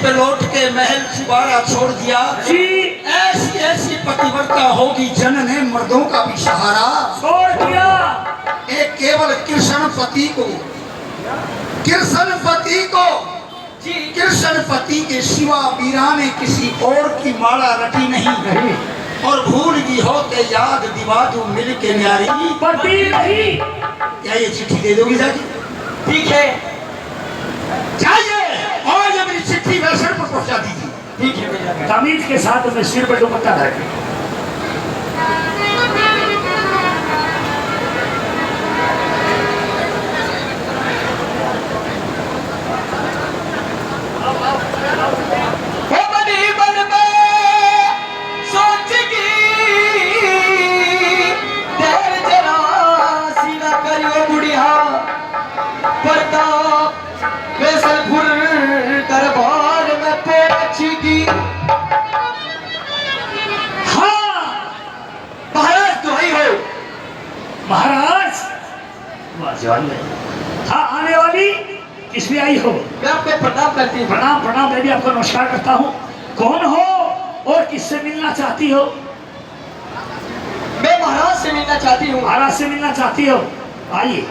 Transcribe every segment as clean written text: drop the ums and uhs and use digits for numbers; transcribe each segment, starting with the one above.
पे लौट के महल छुबारा छोड़ दिया जी। ऐसी ऐसी पतिव्रता होगी जनने मर्दों का भी सहारा छोड़ दिया। एक केवल कृष्णपति को जी कृष्णपति के सिवा वीरा ने किसी और की माला रटी नहीं और भूल भी होते याद दिवा दूं मिल के न्यारी पति नहीं। क्या ये चिट्ठी दे दोगी जाके? ठीक है, जाइए और ये मेरी चिट्ठी वैसर पर पहुंचा दीजिए। ठीक है भैया। तमीज के साथ अपने सिर पर दुपट्टा रखे। महाराज हाँ, आने वाली किसमें आई हो? मैं आपको प्रणाम करती हूँ। प्रणाम प्रणाम। मैं भी आपको नमस्कार करता हूँ। कौन हो और किससे मिलना चाहती हो? मैं महाराज से मिलना चाहती हूँ। महाराज से मिलना चाहती हो? आइए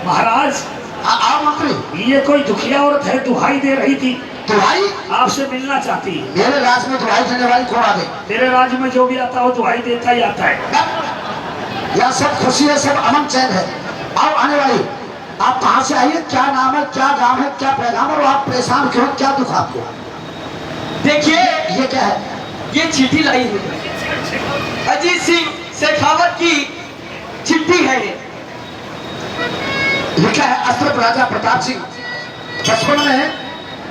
महाराज। आओ मंत्री। ये कोई दुखिया औरत है, दुहाई दे रही थी। दुहाई? आपसे मिलना चाहती है। मेरे राज में दुहाई देने वाली कौन आ गई? तेरे राज्य में जो भी आता हो दुहाई देता ही आता है। यह सब खुशी है, सब अमन चैन है। आओ आने वाली, आप कहाँ से आइए? क्या नाम है, क्या गांव है, क्या पैगाम और आप परेशान क्यों? क्या दुख आपको? देखिए, ये क्या है? ये चिट्ठी लाई है, अजीत सिंह शेखावत की चिट्ठी है। लिखा है अस्त्र राजा प्रताप सिंह। बचपन में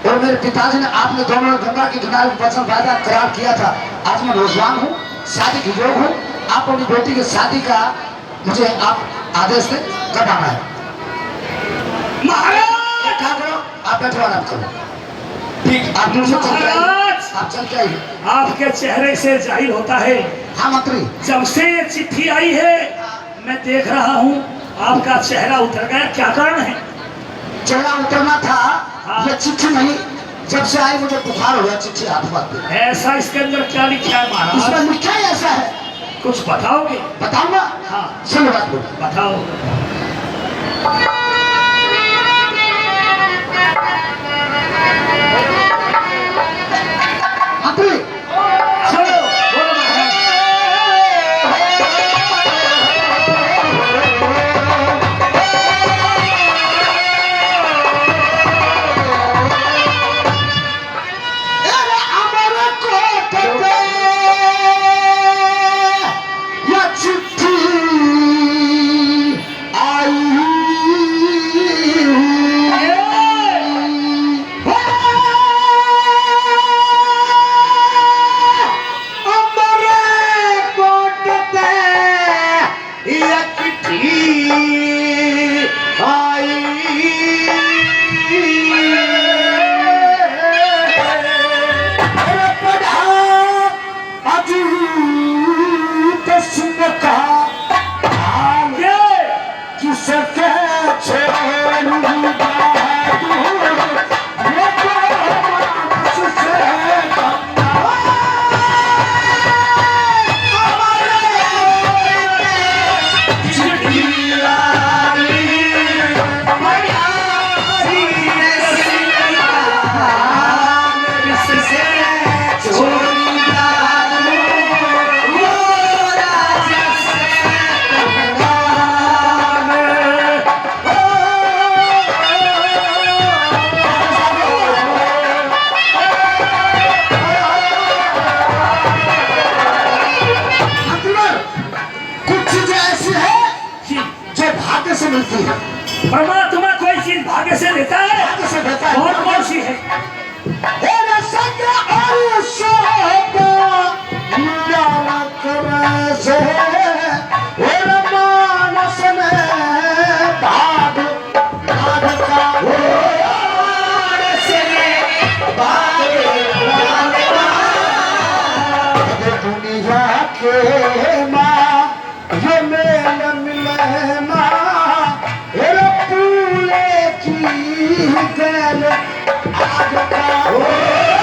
और मेरे पिताजी ने आपने दोनों गंगा के किनारे वचन वादा करार किया था। आज मैं नौजवान हूँ, शादी की योग हूँ। आप अपनी बेटी की शादी का मुझे आप आदेश दें, कब आना है? महाराज क्या करो, आप बैठो आराम करो। ठीक, आप दूर से चल के आइए। आप चल के आइए। आपके चेहरे से जाहिर होता है। हाँ मंत्री। जब से ये चिट्ठी आई है मैं देख रहा हूँ आपका चेहरा उतर गया। क्या कारण है? चेहरा उतरना था। हाँ। ये चिट्ठी नहीं, जब से आई मुझे बुखार हो गया। चिट्ठी हाथ पाते ऐसा इसके अंदर क्या लिखा है महाराज? इसमें लिखा ही ऐसा है। कुछ बताओगे? बताऊंगा। हाँ सुनो बात बोलो। बताओ। मंत्री चलो बोलो महाराज। परमात्मा कोई चीज भाग्य से देता है। भाग्य से देता है। कौन कौन सी है? Oh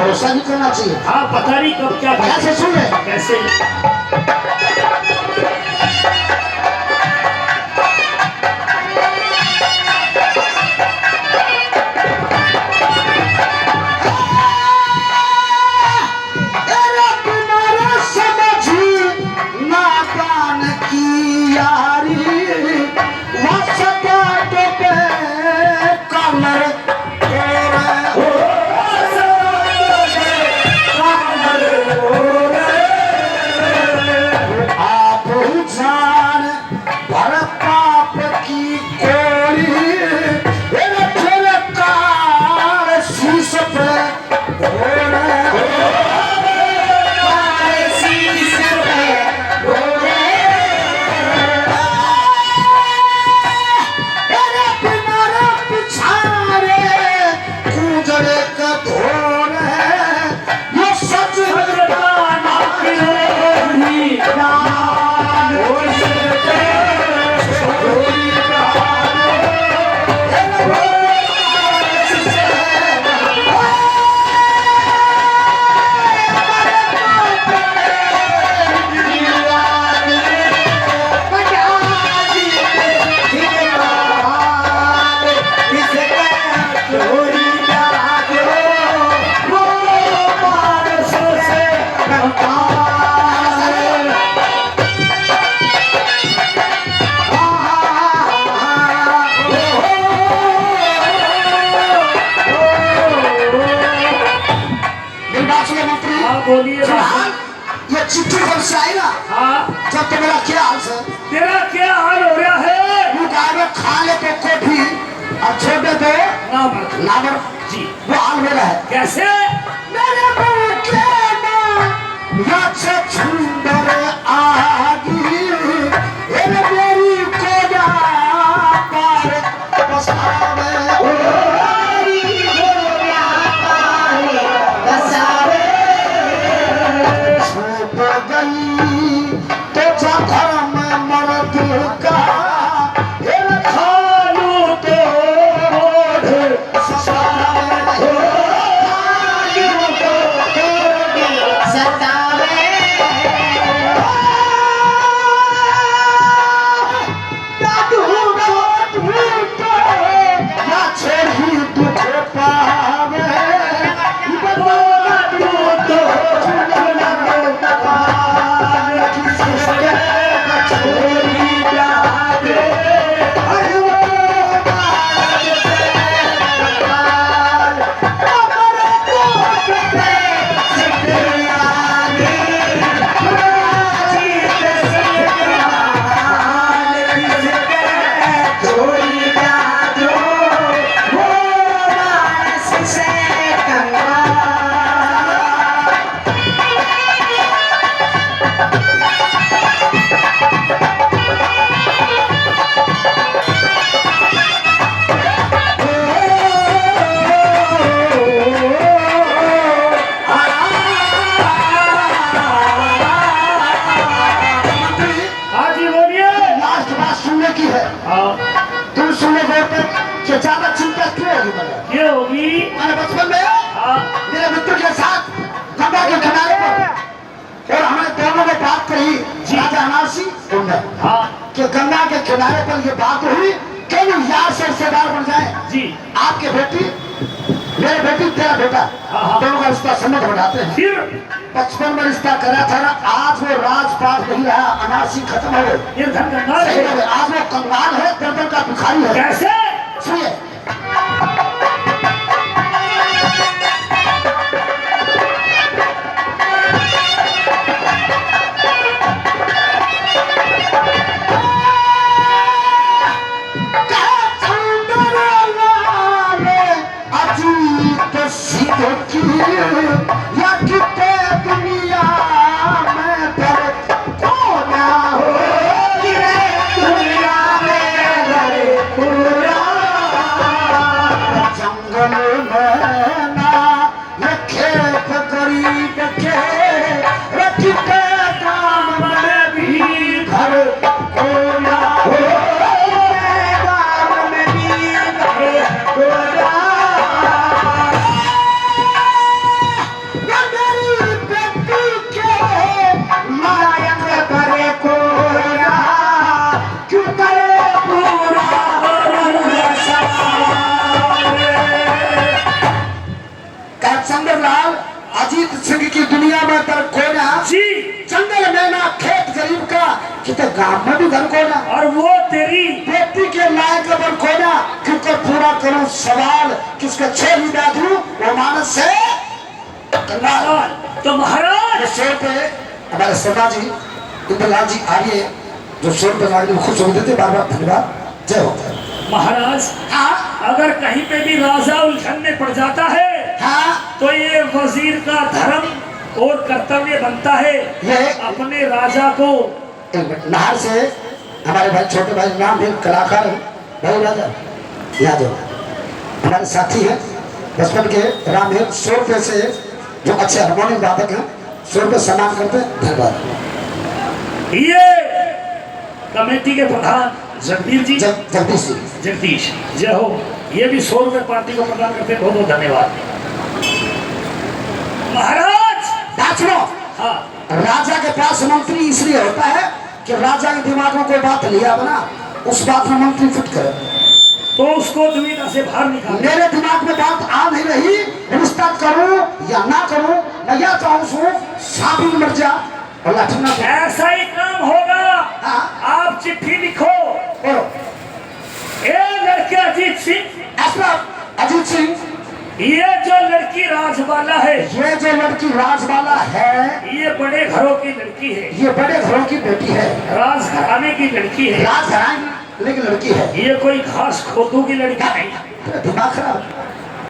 भरोसा नहीं करना चाहिए। हाँ पता नहीं कब क्या कैसे सुन ले कैसे तेरा तुम्हारा समझी नादान की यारी वसताटो पे कमर आप जान भर पाप की कोरी तेरे कार शीश पे बोलिए ये चिट्ठी जब से आई ना हाँ जब तो मेरा क्या हाल सर तेरा क्या हाल हो रहा है तू गाय में खा ले तो कोठी और छोटे तो नाबर जी वो हाल मेरा है कैसे मेरे बूके में याचे छुंदर आगी ये मेरी कोड़ा पार बसावे ज्यादा चिंता क्यों होगी मैंने ये होगी मैंने बचपन में मेरे मित्र के साथ गंगा के किनारे पर और हमने दोनों ने बात कही राजा अनासी कि गंगा के किनारे पर ये बात हुई कि यार से रिश्तेदार बन जाए जी आपके बेटी मेरे बेटी तेरा बेटा दोनों का रिश्ता संबंध बढ़ाते हैं फिर बचपन में रिश्ता करा था ना आज वो राजपाट नहीं रहा अनासी खत्म हो गए ये धन कंगाल है आज वो कंगाल है दर्दन का भिखारी है कैसे सुनिए पूरा करूं सवाल कि उसके 6 विदा दूं वो मानस से कंगाल। तो महाराज ये 100 रुपये हमारे शर्मा जी इंद्रलाल जी आर्य जो 100 रुपये मांगने में खुश हो देते, बार बार धन्यवाद। जय हो। महाराज हाँ अगर कहीं पे भी राजा उलझन में पड़ जाता है हाँ तो ये वजीर का धर्म और कर्तव्य बनता है ये अपने राजा को। नहर से हमारे भाई छोटे भाई नाम भी कलाकार हैं भाई राजा याद हो हमारे साथी हैं बचपन के राम है 100 रुपये से जो अच्छे हारमोनियम वादक हैं 100 रुपये सम्मान करते हैं। धन्यवाद। ये कमेटी के प्रधान जगदीश जी जगदीश जी जगदीश जय हो। ये भी 100 रुपये पार्टी को प्रदान करते हैं, बहुत बहुत धन्यवाद। महाराज बात सुनो। हाँ राजा के पास मंत्री इसलिए होता है कि राजा के दिमाग में कोई बात लिया बना उस बात में मंत्री फिट करे तो उसको दुविधा से बाहर निकाल। मेरे दिमाग में बात आ नहीं रही, रिश्ता करूं या ना करूं, मैं या चाहूं साबित मर जा और लाठी ना ऐसा ही काम होगा। हाँ। आप चिट्ठी लिखो। करो। ए लड़के अजीत सिंह, अजीत सिंह, ये जो लड़की राजबाला है, ये जो लड़की राजबाला है ये बड़े घरों की लड़की है, ये बड़े घरों की बेटी है, राजघराने की लड़की है, राजघराने लेकिन लड़की है, ये कोई घास खोदू की लड़की नहीं। दिमाग खराब।